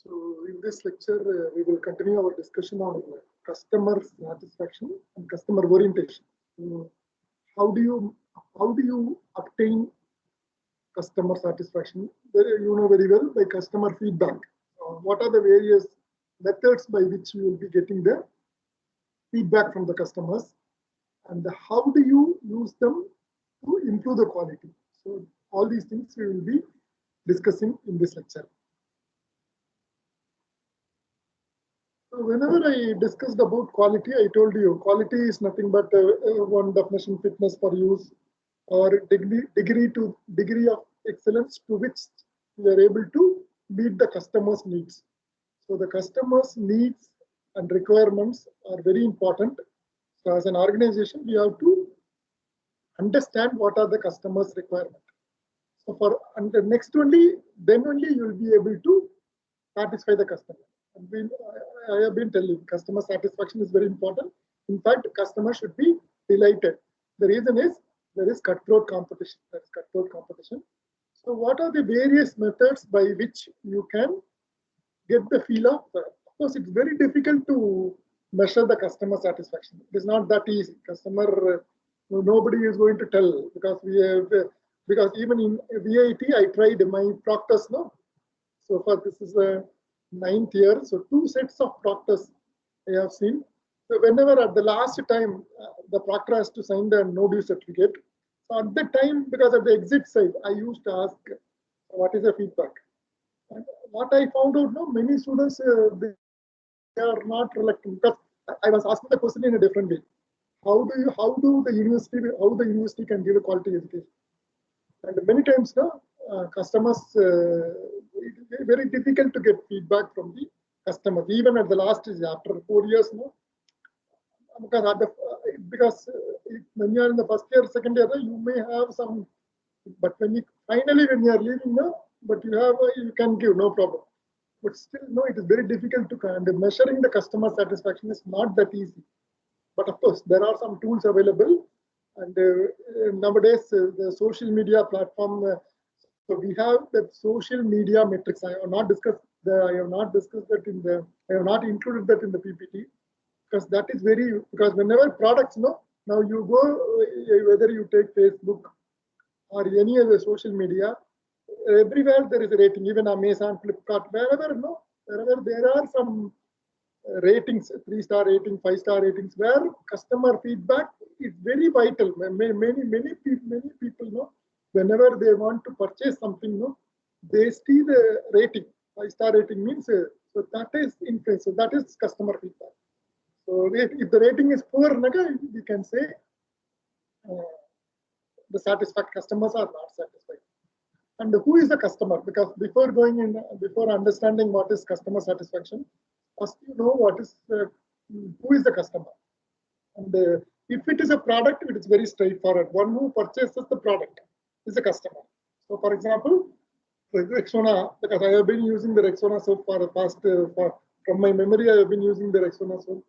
So in this lecture, we will continue our discussion on customer satisfaction and customer orientation. So how do you obtain customer satisfaction? You know very well by customer feedback. What are the various methods by which you will be getting the feedback from the customers, and how do you use them to improve the quality? So all these things we will be discussing in this lecture. So whenever I discussed about quality, I told you quality is nothing but one definition: fitness for use, or degree of excellence to which we are able to meet the customer's needs. So the customer's needs and requirements are very important. So as an organization, we have to understand what are the customer's requirements. So and the next then only you will be able to satisfy the customer. I have been telling customer satisfaction is very important. In fact, customer should be delighted. The reason is there is cutthroat competition. So what are the various methods by which you can get the feel of course, it's very difficult to measure the customer satisfaction. It is not that easy. Nobody is going to tell, because even in VIT, I tried my proctors now. So far, this is the 9th year. So 2 sets of proctors I have seen. So whenever at the last time the proctor has to sign the no-due certificate. So at the time, because of the exit side, I used to ask, what is the feedback? And what I found out now, many students they are not reluctant, because I was asking the question in a different way. How the university can give a quality education? And many times now, customers, it's very difficult to get feedback from the customers. Even at the last stage, after 4 years now, because when you are in the first year, second year, you may have some, but when you are leaving now, but you can give no problem. But still, no, it is very difficult to, and measuring the customer satisfaction is not that easy. But of course, there are some tools available, and nowadays the social media platform. So we have that social media metrics. I have not discussed that I have not included that in the PPT, because that is because whenever products, now you go, whether you take Facebook or any other social media, everywhere there is a rating. Even Amazon, Flipkart, wherever there are some ratings, 3-star rating, 5-star ratings, where customer feedback is very vital. Many people know, whenever they want to purchase something, they see the rating. 5-star rating means, so that is influence. So that is customer feedback. So if the rating is poor, we can say the customers are not satisfied. And who is the customer? Because before understanding what is customer satisfaction, first you know who is the customer. And if it is a product, it is very straightforward. One who purchases the product is a customer. So for example, Rexona, because I have been using the Rexona soap for the past, from my memory, I have been using the Rexona soap.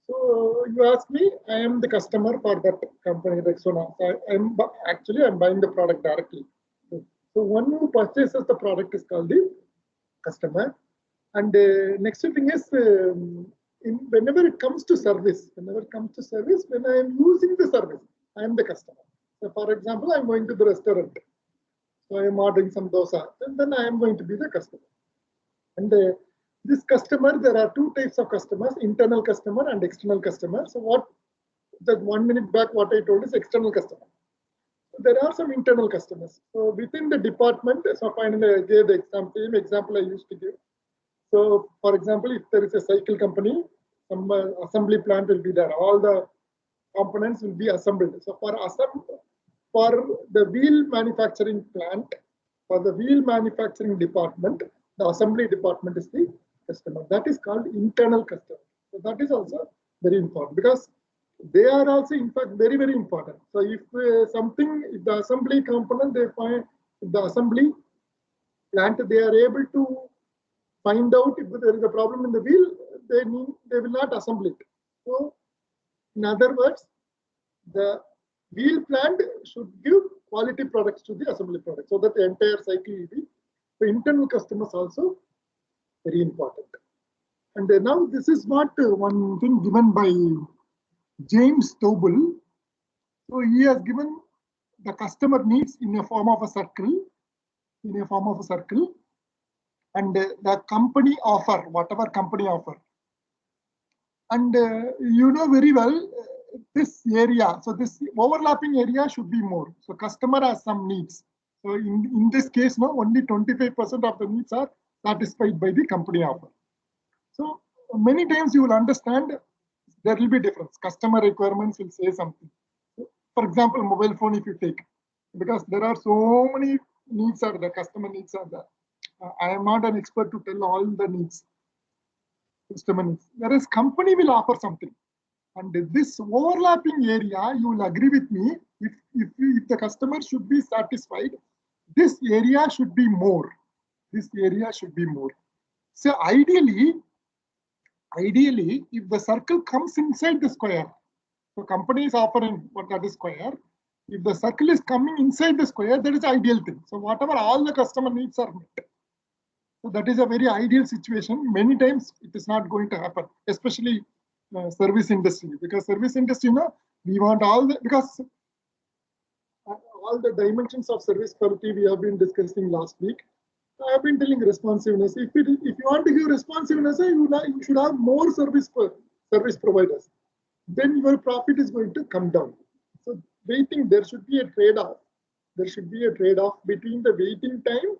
So you ask me, I am the customer for that company, Rexona. So I'm buying the product directly. So one who purchases the product is called the customer. And next thing is, whenever it comes to service, when I am using the service, I am the customer. So for example, I'm going to the restaurant. So I am ordering some dosa, and then I am going to be the customer. And this customer, there are 2 types of customers: internal customer and external customer. So that 1 minute back, what I told is external customer. There are some internal customers. So within the department, so finally I gave the same example I used to give. So for example, if there is a cycle company, some assembly plant will be there. All the components will be assembled. So for the wheel manufacturing plant, for the wheel manufacturing department, the assembly department is the customer. That is called internal customer. So that is also very important, because they are also, in fact, very, very important. So if if the assembly component, they find the assembly plant, they are able to find out if there is a problem in the wheel, they will not assemble it. So in other words, the wheel plant should give quality products to the assembly product, so that the entire cycle will be. The internal customers also Very important. And now this is what one thing given by James Tobel. So he has given the customer needs in a form of a circle, and the company offer, whatever company offer. And you know very well this area, so this overlapping area should be more. So customer has some needs. So in this case, no, only 25% of the needs are satisfied by the company offer. So many times you will understand there will be difference. Customer requirements will say something. For example, mobile phone if you take, because there are so many needs are there, customer needs are there. I am not an expert to tell all the needs, customer needs. Whereas company will offer something. And this overlapping area, you will agree with me, if the customer should be satisfied, this area should be more. This area should be more. So ideally, if the circle comes inside the square, so company is offering what that is square. If the circle is coming inside the square, that is the ideal thing. So whatever all the customer needs are met. So that is a very ideal situation. Many times it is not going to happen, especially service industry, because service industry, you know, we want all the, because all the dimensions of service quality we have been discussing last week. I have been telling responsiveness. If you want to give responsiveness, you should have more service providers. Then your profit is going to come down. So waiting, there should be a trade-off. There should be a trade-off between the waiting time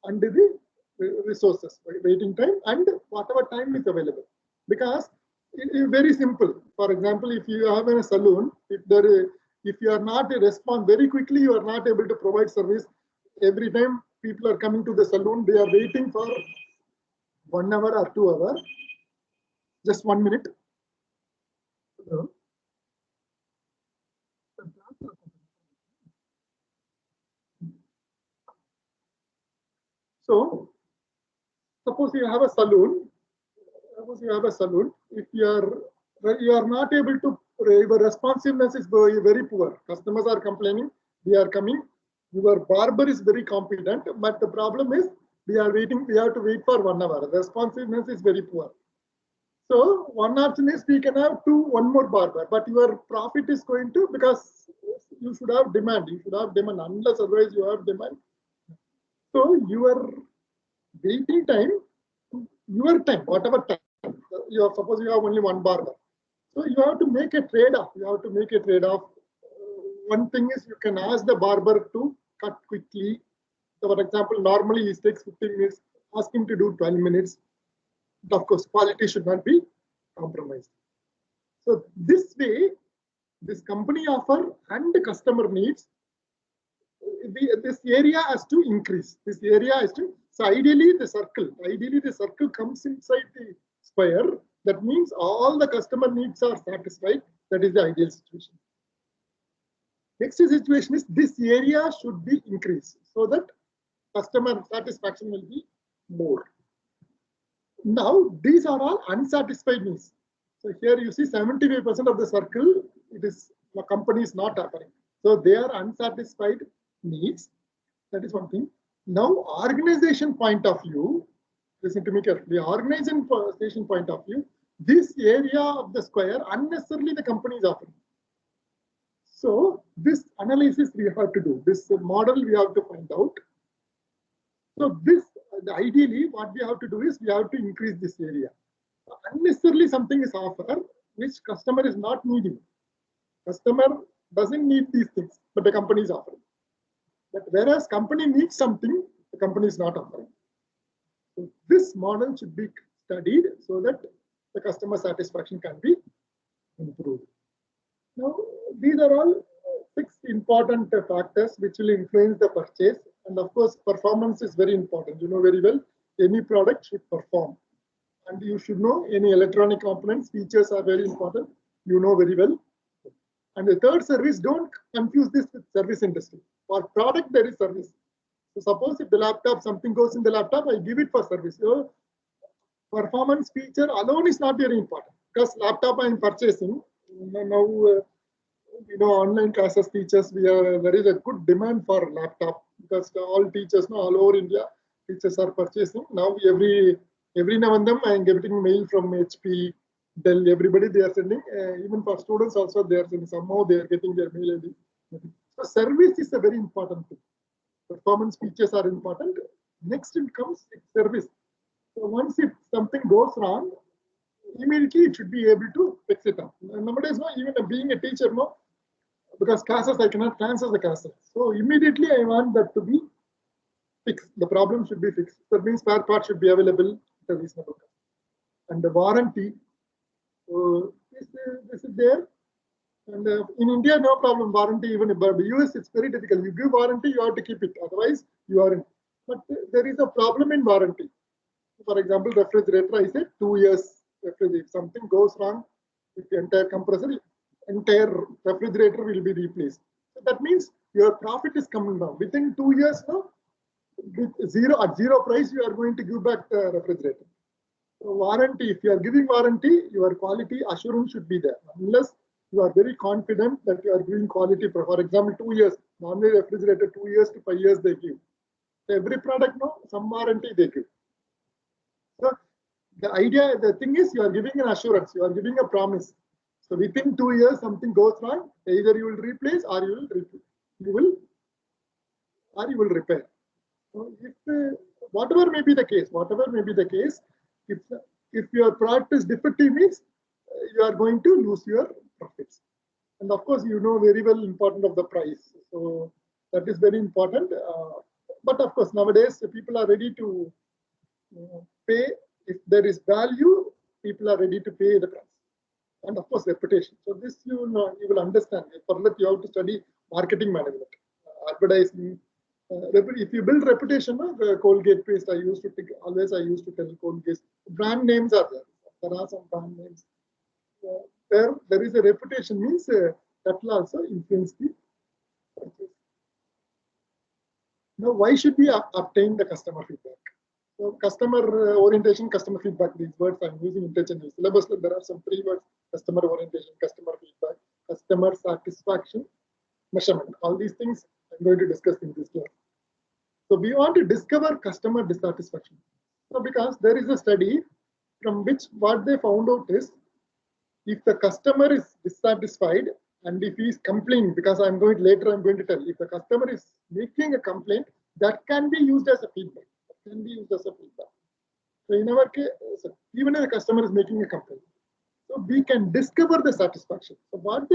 and the resources, waiting time and whatever time is available. Because it is very simple. For example, if you have a saloon, if you are not respond very quickly, you are not able to provide service. Every time people are coming to the saloon, they are waiting for 1 hour or 2 hours. Just 1 minute. So suppose you have a saloon. If you are not able to, your responsiveness is very poor. Customers are complaining. They are coming. Your barber is very competent, but the problem is we are waiting. We have to wait for 1 hour. The responsiveness is very poor. So one option is we can have one more barber, but your profit is going to, because you should have demand. You should have demand, unless otherwise you have demand. So your waiting time, your time, whatever time, suppose you have only one barber. So you have to make a trade-off. One thing is you can ask the barber to cut quickly. So for example, normally it takes 15 minutes. Ask him to do 12 minutes. But of course, quality should not be compromised. So this way, this company offer and the customer needs, this area has to increase. So ideally the circle comes inside the square. That means all the customer needs are satisfied. That is the ideal situation. Next situation is this area should be increased so that customer satisfaction will be more. Now these are all unsatisfied needs. So here you see 75% of the circle, it is the company is not offering. So they are unsatisfied needs. That is one thing. Now organization point of view, listen to me carefully. Organization point of view, this area of the square unnecessarily the company is offering. So this analysis we have to do. This model we have to find out. So this ideally what we have to do is we have to increase this area. Unnecessarily something is offered which customer is not needing. Customer doesn't need these things, but the company is offering. But whereas company needs something, the company is not offering. So this model should be studied so that the customer satisfaction can be improved. Now, these are all 6 important factors which will influence the purchase. And of course, performance is very important. You know very well, any product should perform. And you should know any electronic components, features are very important. You know very well. And the third service, don't confuse this with service industry. For product, there is service. So suppose if the laptop, something goes in the laptop, I give it for service. So performance feature alone is not very important because laptop I am purchasing. Now, you know, online classes teachers, there is a good demand for laptop because all teachers, all over India, teachers are purchasing. Now every Every now and then I am getting mail from HP, Dell, everybody they are sending. Even for students also they are sending. Somehow they are getting their mail ID. So service is a very important thing. Performance features are important. Next it comes service. So once if something goes wrong, immediately it should be able to fix it up. Nowadays, no, even being a teacher, no, because classes I cannot transfer the classes. So immediately I want that to be fixed. The problem should be fixed. That means spare parts should be available at a reasonable cost. And the warranty, this is there. And in India, no problem, warranty even, but the US, it's very difficult. You give warranty, you have to keep it. Otherwise, you aren't. But there is a problem in warranty. For example, refrigerator, I said 2 years refrigerator. If something goes wrong with the entire compressor, entire refrigerator will be replaced. So that means your profit is coming down. Within 2 years now, with at zero price, you are going to give back the refrigerator. So warranty, if you are giving warranty, your quality assurance should be there. Unless you are very confident that you are giving quality. For example, 2 years. Normally refrigerator 2 years to 5 years they give. So every product, no, some warranty they give. So the idea, the thing is, you are giving an assurance, you are giving a promise. So within 2 years, something goes wrong, either you will replace or you will repair. So if whatever may be the case, if your product is defective, means you are going to lose your profits. And of course, you know very well important of the price. So that is very important. But of course, nowadays people are ready to pay. If there is value, people are ready to pay the price. And of course, reputation. So this you will understand. For that, you have to study marketing management, advertising. If you build reputation, the Colgate paste, I used to tell Colgate. Brand names are there. There are some brand names. There is a reputation, means that will also influence the purchase. Now, why should we obtain the customer feedback? So customer orientation, customer feedback, these words I'm using interchangeably. Syllabus, there are some 3 words: customer orientation, customer feedback, customer satisfaction, measurement. All these things I'm going to discuss in this class. So we want to discover customer dissatisfaction. So because there is a study from which what they found out is, if the customer is dissatisfied and if he is complaining, because I'm going to tell, if the customer is making a complaint, that can be used as a feedback. So in our case, even if the customer is making a complaint, so we can discover the satisfaction. So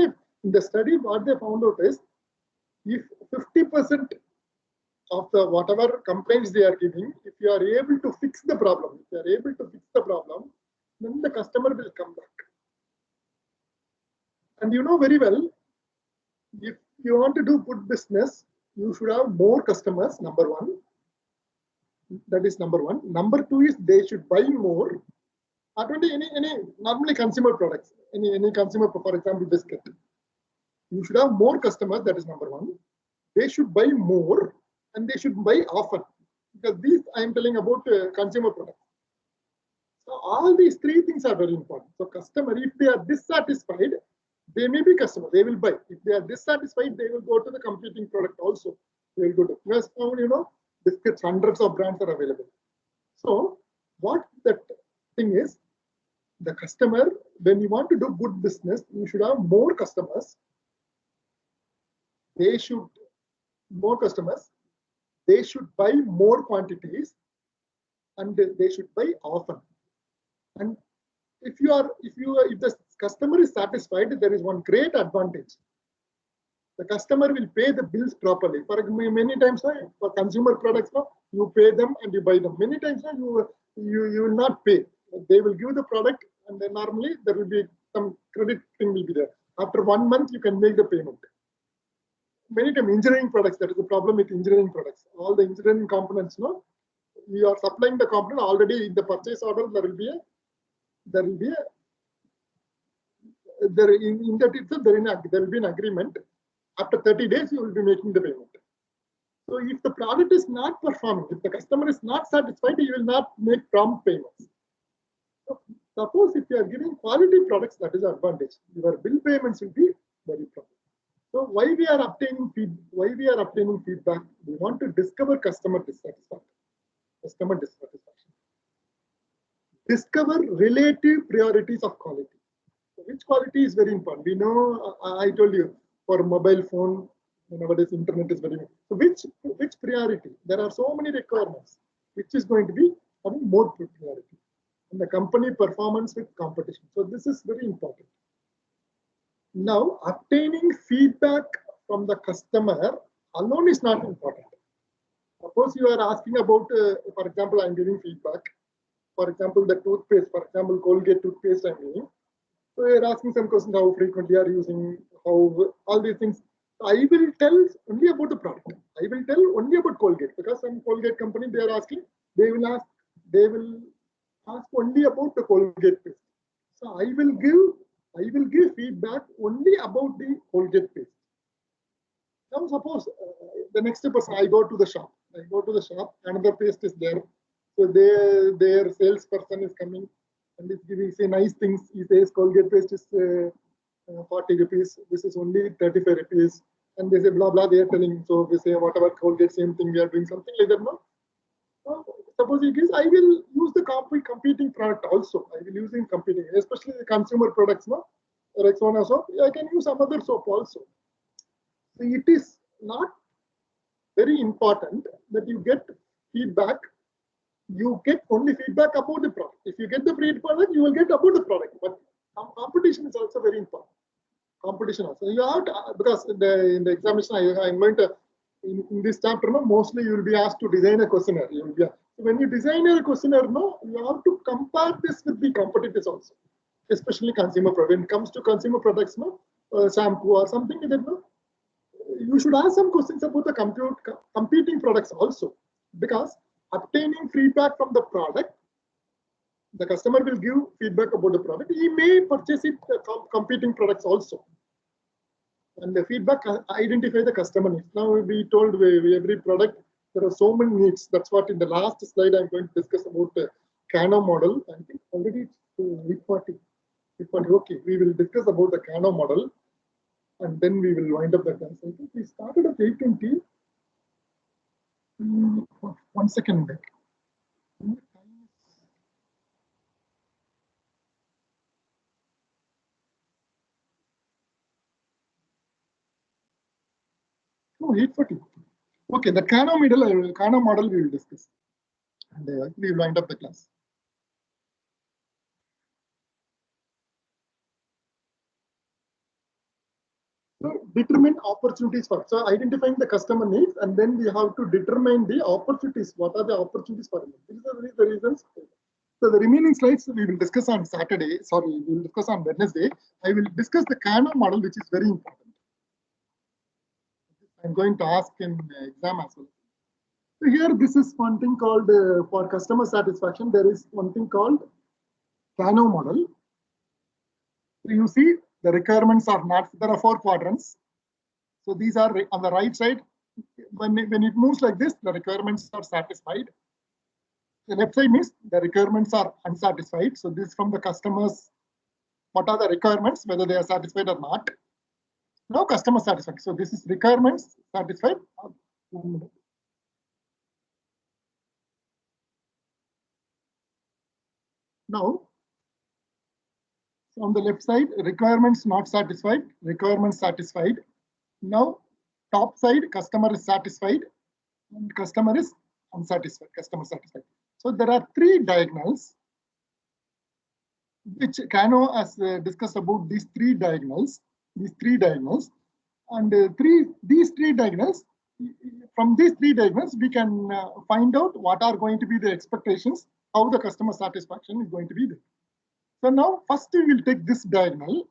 in the study, what they found out is, if 50% of the whatever complaints they are giving, if you are able to fix the problem, then the customer will come back. And you know very well, if you want to do good business, you should have more customers, number one. That is number one. Number two is they should buy more. Not only any normally consumer products, any consumer, for example, biscuit. You should have more customers, that is number one. They should buy more and they should buy often. Because these I am telling about consumer products. So all these 3 things are very important. So customer, if they are dissatisfied, they may be customer, they will buy. If they are dissatisfied, they will go to the competing product also. They will go to, because now, biscuits, hundreds of brands are available. So what that thing is, the customer, when you want to do good business, you should have more customers. They should buy more quantities, and they should buy often. And if the customer is satisfied, there is one great advantage. The customer will pay the bills properly. For many times, for consumer products, you pay them and you buy them. Many times, you will not pay. They will give the product, and then normally there will be some credit thing will be there. After 1 month, you can make the payment. Many times, engineering products, that is the problem with engineering products. All the engineering components, you are supplying the component already in the purchase order. There will be an agreement. After 30 days, you will be making the payment. So if the product is not performing, if the customer is not satisfied, you will not make prompt payments. So suppose if you are giving quality products, that is advantage. Your bill payments will be very proper. So why we are obtaining feedback? We want to discover customer dissatisfaction. discover relative priorities of quality. So which quality is very important? We know, I told you, for mobile phone, nowadays internet is very, so which priority? There are so many requirements, which is going to be having more priority. And the company performance with competition. So this is very important. Now, obtaining feedback from the customer alone is not important. Suppose you are asking about, for example, I'm giving feedback. For example, the toothpaste, for example, Colgate toothpaste I'm giving. So you're asking some questions, how frequently are you using, how, all these things. I will tell only about the product. I will tell only about Colgate, because some Colgate company, they are asking, they will ask only about the Colgate paste. So I will give feedback only about the Colgate paste. Now suppose the next person, I go to the shop, another paste is there. So their salesperson is coming and is giving, say, nice things. He says Colgate paste is 40 rupees. This is only 35 rupees. And they say blah blah. They are telling. So we say whatever Colgate, same thing. We are doing something like that. No. Suppose he gives, I will use the competing product also. I will use in competing, especially the consumer products. No, Rexona soap. I can use some other soap also. So it is not very important that you get feedback. You get only feedback about the product. If you get the free product, you will get about the product. But competition is also very important. Competition also. You have to, because in the examination, I'm going to, in this chapter, no, mostly you will be asked to design a questionnaire. You will be, so when you design a questionnaire, no, you have to compare this with the competitors also, especially consumer products. When it comes to consumer products, no, shampoo or something like that, no, you should ask some questions about the competing products also, because obtaining feedback from the product, the customer will give feedback about the product. He may purchase it competing products also. And the feedback identify the customer needs. Now we told every product, there are so many needs. That's what in the last slide I'm going to discuss about the Kano model. I think already it's 8:40. Okay, we will discuss about the Kano model, and then we will wind up the class. I think we started at 8:20. 1 second. No, 8:40. Okay, the Kano model we will discuss, and we will wind up the class. So determine opportunities first. So identifying the customer needs, and then we have to determine the opportunities. What are the opportunities for them? These are the reasons. So the remaining slides we will discuss on Saturday. Sorry, we will discuss on Wednesday. I will discuss the Kano model, which is very important. I'm going to ask in exam as well. So here, this is one thing called for customer satisfaction. There is one thing called Kano model. So you see the requirements are not. There are 4 quadrants. So these are on the right side. When it moves like this, the requirements are satisfied. The left side means the requirements are unsatisfied. So this from the customers, what are the requirements, whether they are satisfied or not. Now customer satisfaction. So this is requirements satisfied. Now, so on the left side, requirements not satisfied, requirements satisfied. Now, top side, customer is satisfied, and customer is unsatisfied, customer satisfied. So there are 3 diagonals, which Kano has discussed about these 3 diagonals, and these three diagonals. From these 3 diagonals, we can find out what are going to be the expectations, how the customer satisfaction is going to be there. So now, first we will take this diagonal,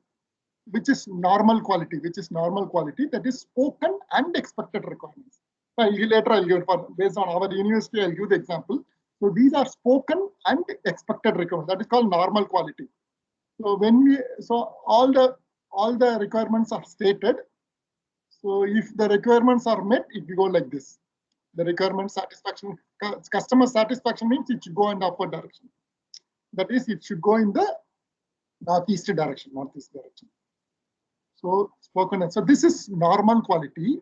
which is normal quality, that is spoken and expected requirements. So later I'll give it for, based on our university, I'll give the example. So these are spoken and expected requirements. That is called normal quality. So all the requirements are stated. So if the requirements are met, it will go like this. The requirement satisfaction, customer satisfaction means it should go in the upward direction. That is, it should go in the northeast direction. So spoken. So this is normal quality.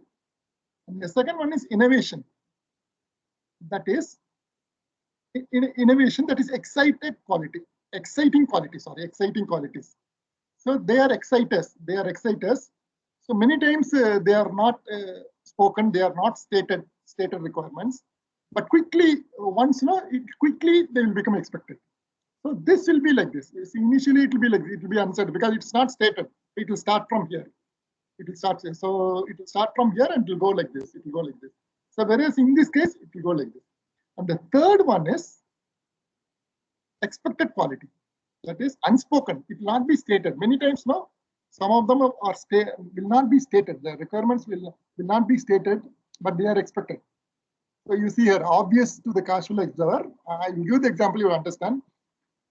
And the second one is innovation. That is innovation that is exciting qualities. So they are exciters. So many times they are not spoken, they are not stated requirements, but quickly once quickly they will become expected. So this will be like this. Initially it will be like this. It will be uncertain because it's not stated. It will start from here. It will start here. So it will start from here and it will go like this. It will go like this. So whereas in this case it will go like this. And the third one is expected quality. That is unspoken. It will not be stated. Many times now, some of them will not be stated. The requirements will not be stated, but they are expected. So you see here, obvious to the casual observer. I will give the example, you will understand.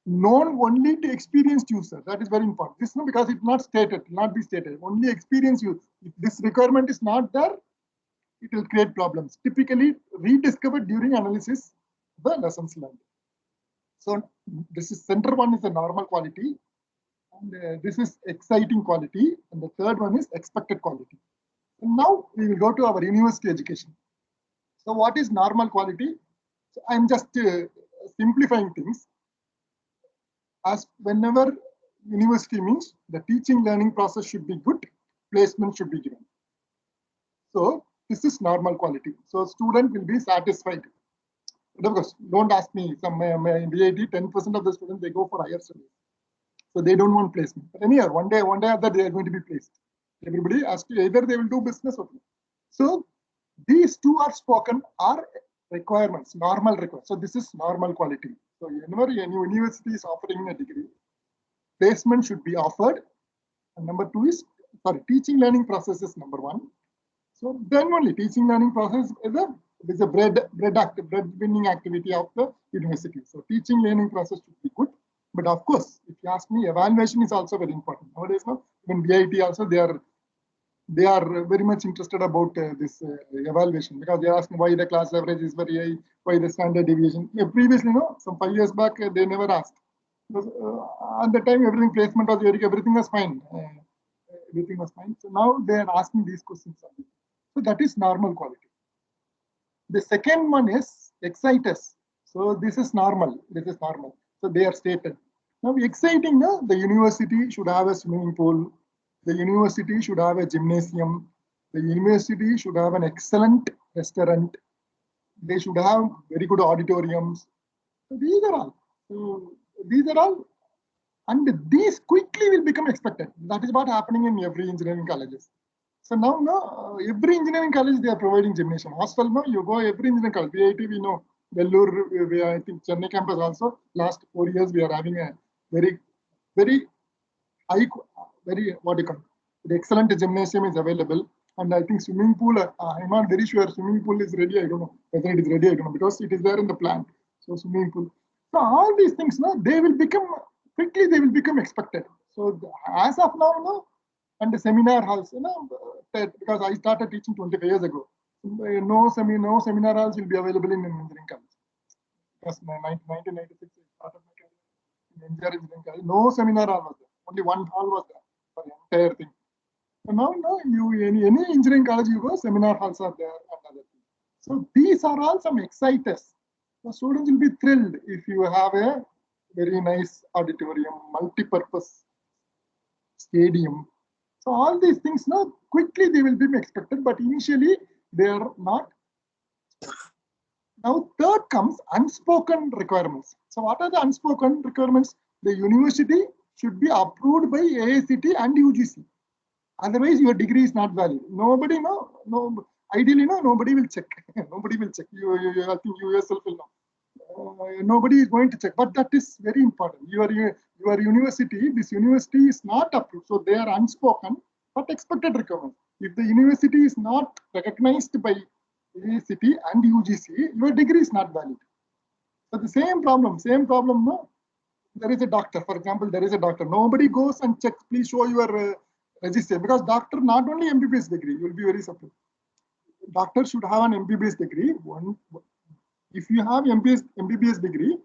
Known only to experienced user. That is very important. This no, because it's not stated, not be stated. Only experienced user. If this requirement is not there, it will create problems. Typically rediscovered during analysis the lessons learned. So this is center one is the normal quality, and this is exciting quality, and the third one is expected quality. And now we will go to our university education. So what is normal quality? So I'm just simplifying things. As whenever university means the teaching learning process should be good, placement should be given. So this is normal quality. So student will be satisfied. But of course, don't ask me. Some in DIT, 10% of the students they go for higher studies, so they don't want placement. But anyhow, one day or other they are going to be placed. Everybody has to either they will do business or not. So these two are spoken are requirements, normal requirements. So this is normal quality. So whenever any university is offering a degree, placement should be offered. And number two is teaching learning process is number one. So then only teaching learning process is a bread winning activity of the university. So teaching learning process should be good. But of course, if you ask me, evaluation is also very important. Nowadays, now, even VIT also they are very much interested about this evaluation, because they are asking why the class average is very high, why the standard deviation. Previously, some 5 years back, they never asked. Because, at the time, placement was everything was fine. Everything was fine. So now they are asking these questions. So that is normal quality. The second one is exciters. So this is normal. So they are stated. Now exciting, the university should have a swimming pool. The university should have a gymnasium. The university should have an excellent restaurant. They should have very good auditoriums. So these are all. And these quickly will become expected. That is what happening in every engineering colleges. So now, every engineering college, they are providing gymnasium. Hostel, no, you go every engineering college. VIT, we know. Vellore, I think Chennai campus also. Last 4 years, we are having a very high, what do you call it? The excellent gymnasium is available. And I think swimming pool, I'm not very sure swimming pool is ready. I don't know whether it is ready. I don't know, because it is there in the plan. So swimming pool. So all these things, they will become expected. So as of now, and the seminar halls, because I started teaching 25 years ago. No seminar halls will be available in engineering college. Because 1996, I started my career in engineering college. No seminar hall was there. Only one hall was there for the entire thing. So now, any engineering college you go, seminar halls are there and other things. So these are all some exciters. The students will be thrilled if you have a very nice auditorium, multi-purpose stadium. So all these things now quickly they will be expected, but initially they are not. Now third comes unspoken requirements. So what are the unspoken requirements? The university should be approved by AICTE and UGC. Otherwise your degree is not valid. Nobody ideally nobody will check. Nobody will check. I think you yourself will know. Nobody is going to check, but that is very important. Your university, this university is not approved, so they are unspoken but expected requirements. If the university is not recognized by AICTE and UGC, your degree is not valid. So the same problem. No, there is a doctor, for example, there is a doctor. Nobody goes and checks. Please show your register, because doctor not only MBBS degree. You will be very surprised. Doctor should have an MBBS degree. If you have MBBS degree,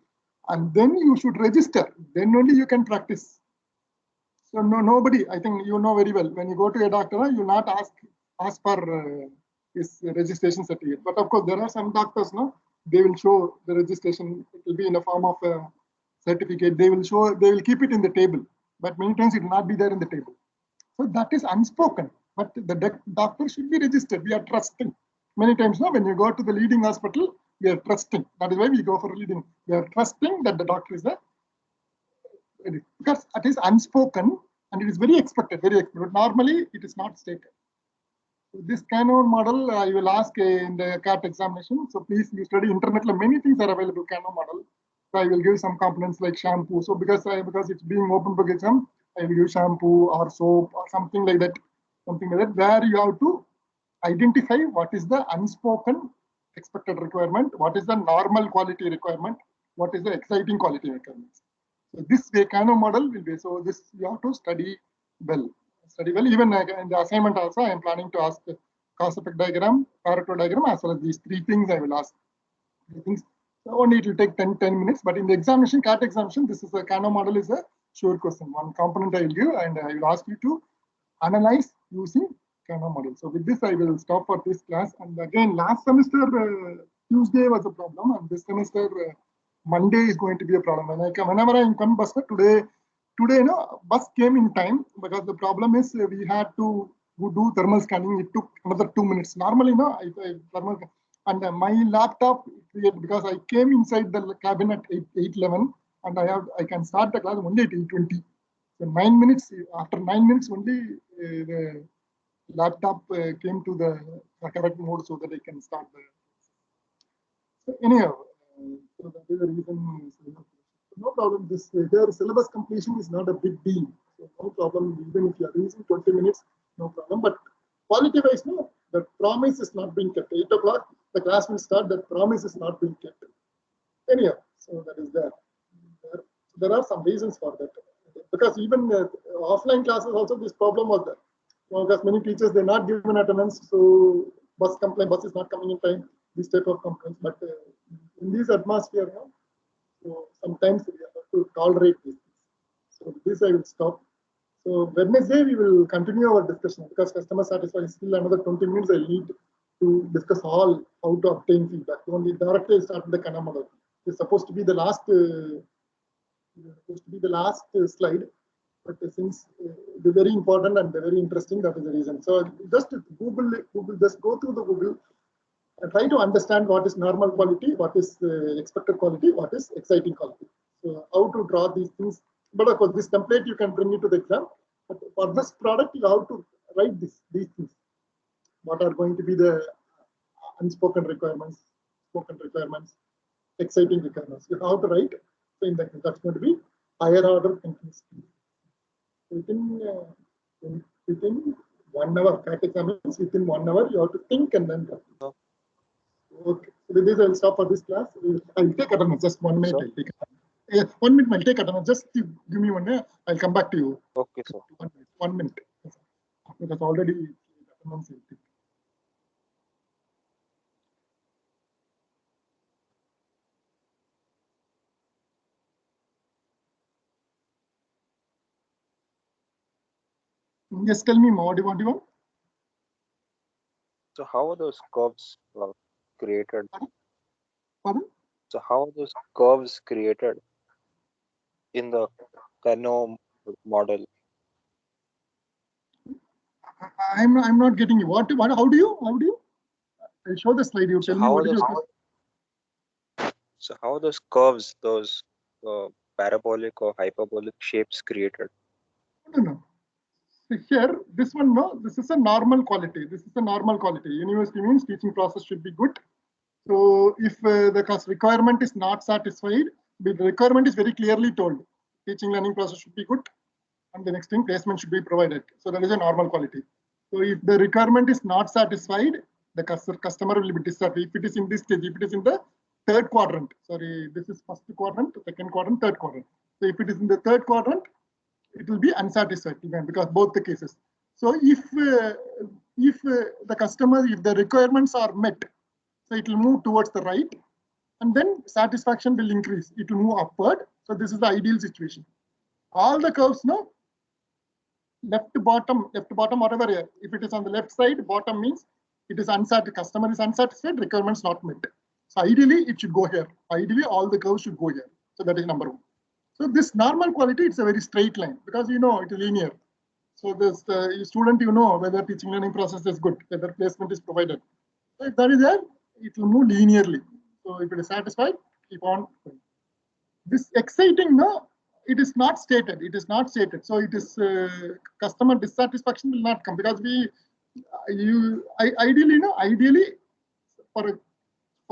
and then you should register, then only you can practice. So nobody, I think you know very well, when you go to a doctor, you will not ask for his registration certificate. But of course, there are some doctors, they will show the registration. It will be in a form of a certificate. They will show, they will keep it in the table, but many times it will not be there in the table. So that is unspoken, but the doctor should be registered. We are trusting. Many times now, when you go to the leading hospital, we are trusting. That is why we go for leading. We are trusting that the doctor is there, because it is unspoken and it is very expected, very expected. But normally, it is not stated. So this Canon model, you will ask in the CAT examination. So please, you study internet. Many things are available Canon model. So I will give some components like shampoo. So because it's being open book exam, I will give shampoo or soap or something like that, where you have to identify what is the unspoken expected requirement, what is the normal quality requirement, what is the exciting quality requirements. So this way Canon model will be, so this you have to study well. Even in the assignment also, I am planning to ask the cause effect diagram, Pareto diagram, as well as these three things I will ask. Things. So only it will take 10 minutes, but in the examination, CAT examination, this is a Canon model is a sure question. One component I will give, and I will ask you to analyze using Canon model. So with this, I will stop for this class. And again, last semester, Tuesday was a problem, and this semester, Monday is going to be a problem. Whenever I come bus, today, bus came in time, because the problem is we had to do thermal scanning. It took another 2 minutes. Normally, thermal, and my laptop, because I came inside the cabin at 8:11, and I can start the class only at 8:20. So 9 minutes, after 9 minutes only, the laptop came to the correct mode so that I can start the. So anyhow, so that is the reason. No problem. This here syllabus completion is not a big deal. So no problem. Even if you are using 20 minutes, no problem. But quality wise, no, the promise is not being kept. 8 o'clock, the class will start. That promise is not being kept. Anyhow, so that is there. There are some reasons for that. Because even offline classes also this problem was there. Because many teachers, they're not given attendance, so bus is not coming in time, this type of complaints. But in this atmosphere, so sometimes we have to tolerate these things. So this I will stop. So Wednesday we will continue our discussion, because customer satisfaction, still another 20 minutes I need to discuss all how to obtain feedback. Only directly start the Canon model. It's supposed to be the last slide, but since they're very important and they're very interesting, that is the reason. So just Google, just go through the Google and try to understand what is normal quality, what is expected quality, what is exciting quality. So how to draw these things. But of course, this template you can bring it to the exam. But for this product, you have to write these things. What are going to be the unspoken requirements, spoken requirements, exciting requirements. You have to write. So in that's going to be higher order thinking. Within 1 hour, CAT examinations, within 1 hour, you have to think and then practice. Okay. So with this, I will stop for this class. I'll take attendance. Just 1 minute. I'll take attendance. 1 minute. I'll take attendance. Just give me 1 minute. I'll come back to you. Okay, sir. 1 minute. Because already attendance. Just tell me more. What do you want? So how are those curves created? Pardon? So how are those curves created in the Canon model? I'm not getting you. What? How do you? I'll show the slide. You tell me what is your question. So how are those curves, those parabolic or hyperbolic shapes created? No. So here, this one, no, this is a normal quality. This is a normal quality. University means teaching process should be good. So if the requirement is not satisfied, the requirement is very clearly told. Teaching learning process should be good, and the next thing, placement should be provided. So that is a normal quality. So if the requirement is not satisfied, the customer will be dissatisfied. If it is in this stage, if it is in the third quadrant, sorry, this is first quadrant, second quadrant, third quadrant. So if it is in the third quadrant, it will be unsatisfied because both the cases. So if the customer, if the requirements are met, so it will move towards the right, and then satisfaction will increase. It will move upward. So this is the ideal situation. All the curves, no, left bottom, whatever. If it is on the left side, bottom means it is unsatisfied. Customer is unsatisfied. Requirements not met. So ideally, it should go here. Ideally, all the curves should go here. So that is number one. So this normal quality, it's a very straight line because you know it is linear. So this student, you know whether teaching learning process is good, whether placement is provided. So if that is there, it will move linearly. So if it is satisfied, keep on going. This exciting, no, it is not stated. It is not stated. So it is customer dissatisfaction will not come because ideally, no, ideally for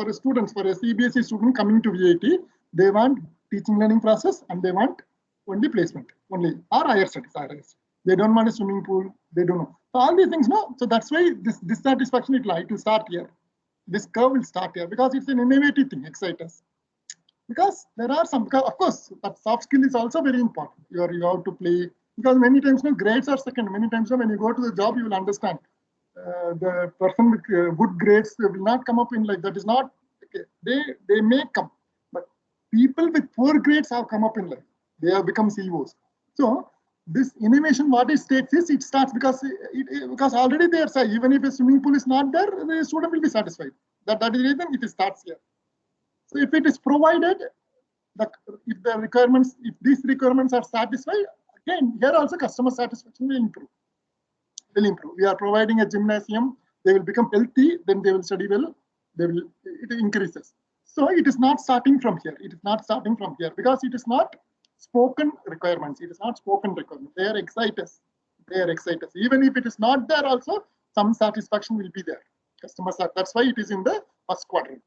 a students, for a CBSE student coming to VIT, they want teaching learning process and they want only placement, only or higher studies, They don't want a swimming pool. They don't know. So all these things, no. So that's why this dissatisfaction it will start here. This curve will start here because it's an innovative thing, excite us. Because there are some, of course, that soft skill is also very important. You have to play because many times, no, grades are second. Many times, no, when you go to the job, you will understand. The person with good grades will not come up in like that is not okay. They may come, but people with poor grades have come up in life. They have become CEOs. So this innovation, what it states is it starts because because already there. So even if a swimming pool is not there, the student will be satisfied. That is the reason it starts here. So if it is provided, if these requirements are satisfied, again here also customer satisfaction will improve. We are providing a gymnasium, they will become healthy, then they will study well, it increases. So it is not starting from here. It is not starting from here because it is not spoken requirements. It is not spoken requirements. They are exciters. Even if it is not there also, some satisfaction will be there. Customers are, that's why it is in the first quadrant.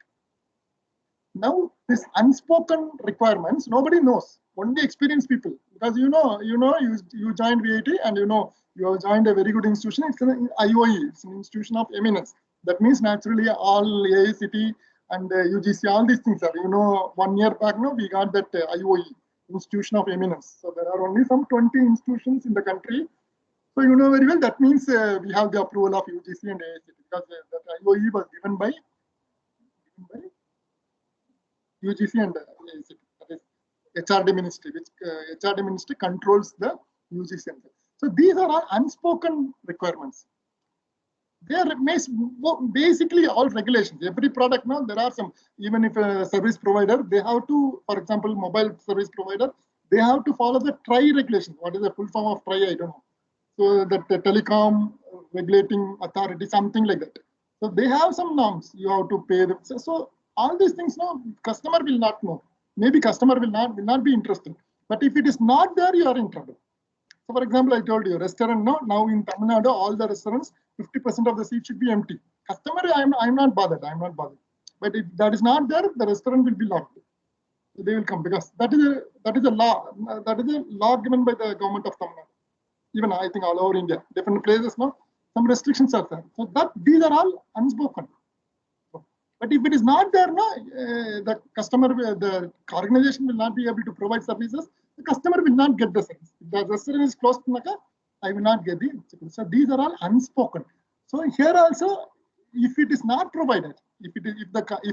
Now, this unspoken requirements, nobody knows. Only experienced people. Because you joined VIT and you have joined a very good institution. It's an IOE, it's an institution of eminence. That means naturally all AICT and UGC, all these things are, 1 year back now, we got that IOE, institution of eminence. So there are only some 20 institutions in the country. So you know very well, that means we have the approval of UGC and AICT because that IOE was given by UGC and AICT, that is HRD ministry, which HRD ministry controls the UGC. So these are all unspoken requirements. They are basically all regulations. Every product now, there are some, even if a service provider, they have to, for example, mobile service provider, they have to follow the TRAI regulation. What is the full form of TRAI? I don't know. So that the telecom regulating authority, something like that. So they have some norms. You have to pay them. So all these things now, customer will not know. Maybe customer will not be interested. But if it is not there, you are in trouble. So for example, I told you, restaurant now in Tamil Nadu, all the restaurants, 50% of the seats should be empty. Customer, I'm not bothered. But if that is not there, the restaurant will be locked. So they will come because that is a law. That is a law given by the government of Tamil Nadu. Even I think all over India, different places now, some restrictions are there. So these are all unspoken. But if it is not there, the customer, the organization will not be able to provide services. The customer will not get the service. If the restaurant is closed, I will not get the. So these are all unspoken. So here also, if it is not provided, if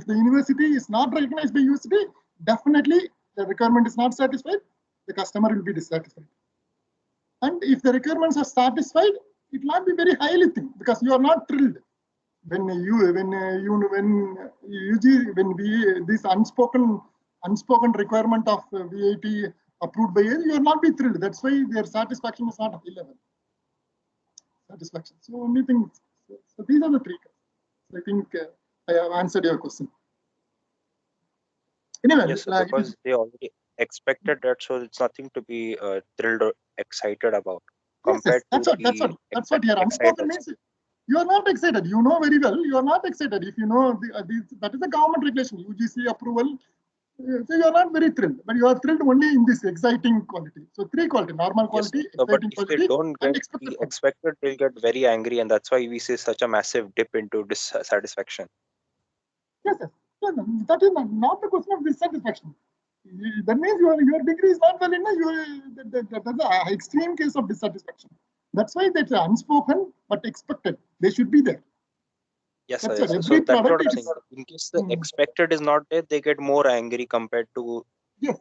the university is not recognized by university, definitely the requirement is not satisfied. The customer will be dissatisfied. And if the requirements are satisfied, it will not be very highly think because you are not thrilled. When this unspoken requirement of VIT approved by you, you will not be thrilled. That's why their satisfaction is not high level. Satisfaction. So only thing. So these are the three. So I think I have answered your question. Anyway, yes, because they already expected that, so it's nothing to be thrilled or excited about. Yes, that's what here unspoken means. You are not excited. You know very well. You are not excited. If you know that is a government regulation, UGC approval. So you are not very thrilled, but you are thrilled only in this exciting quality. So three quality: normal quality, yes, but exciting if quality, they don't get expected the quality. expected, they'll get very angry, and that's why we see such a massive dip into dissatisfaction. Yes. So that is not the question of dissatisfaction. That means your degree is not valid. That's an extreme case of dissatisfaction. That's why that's unspoken but expected. They should be there. Yes, That's yes. Every So that's product what I'm is, saying. In case the expected is not there, they get more angry compared to yes.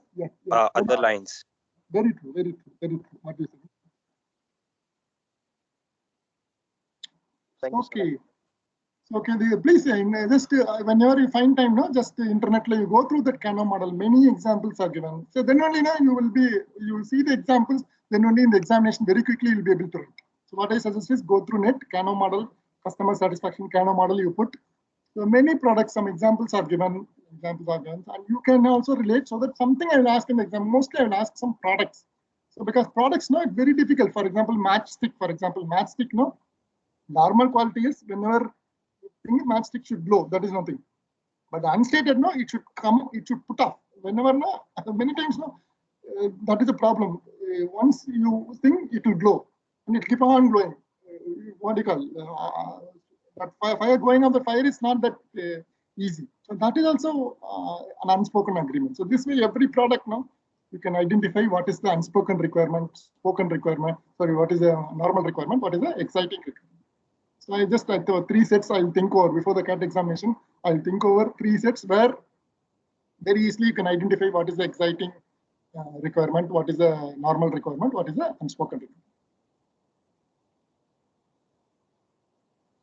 other lines. Very true. What you say. Thank you, Okay. sir. So, okay, please just whenever you find time, no, just internet, you go through that Kano model. Many examples are given. So then only you will see the examples. Then only in the examination very quickly you'll be able to write. So what I suggest is go through net Kano model, customer satisfaction Kano model. You put so many products. Some examples are given. And you can also relate. So that something I will ask in the exam. Mostly I will ask some products. So because products, no, it's very difficult. For example, matchstick. For example, matchstick, no, normal quality is whenever matchstick should glow, that is nothing. But the unstated, no, it should come, it should put off. Whenever, no, many times, no, that is a problem. Once you think it will glow, and it keep on glowing. What do you call? That fire going on the fire is not that easy. So that is also an unspoken agreement. So this way, every product now you can identify what is the unspoken requirement, spoken requirement. Sorry, what is the normal requirement? What is the exciting requirement? So I just like the 3 sets I'll think over before the CAT examination. I'll think over 3 sets where very easily you can identify what is the exciting requirement, what is the normal requirement, what is the unspoken requirement.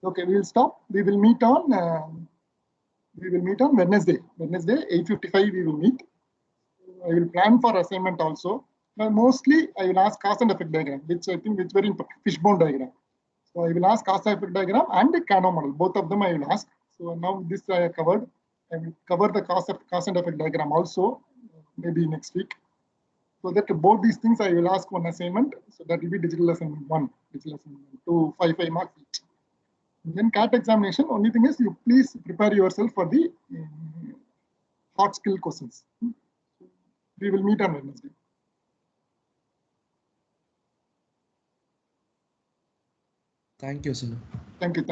Okay, we'll stop. We will meet on Wednesday. Wednesday 8:55 we will meet. I will plan for assignment also. Now, mostly I will ask cause and effect diagram, which I think is very important. Fishbone diagram. So I will ask cause and effect diagram and the Kano model. Both of them I will ask. So now this I have covered. I will cover the cause and effect diagram also, maybe next week. So that both these things I will ask one assignment. So that will be digital lesson 1, digital lesson 2, 5 marks each. And then CAT examination, only thing is you please prepare yourself for the hard skill questions. We will meet on Wednesday. Thank you, sir. Thank you.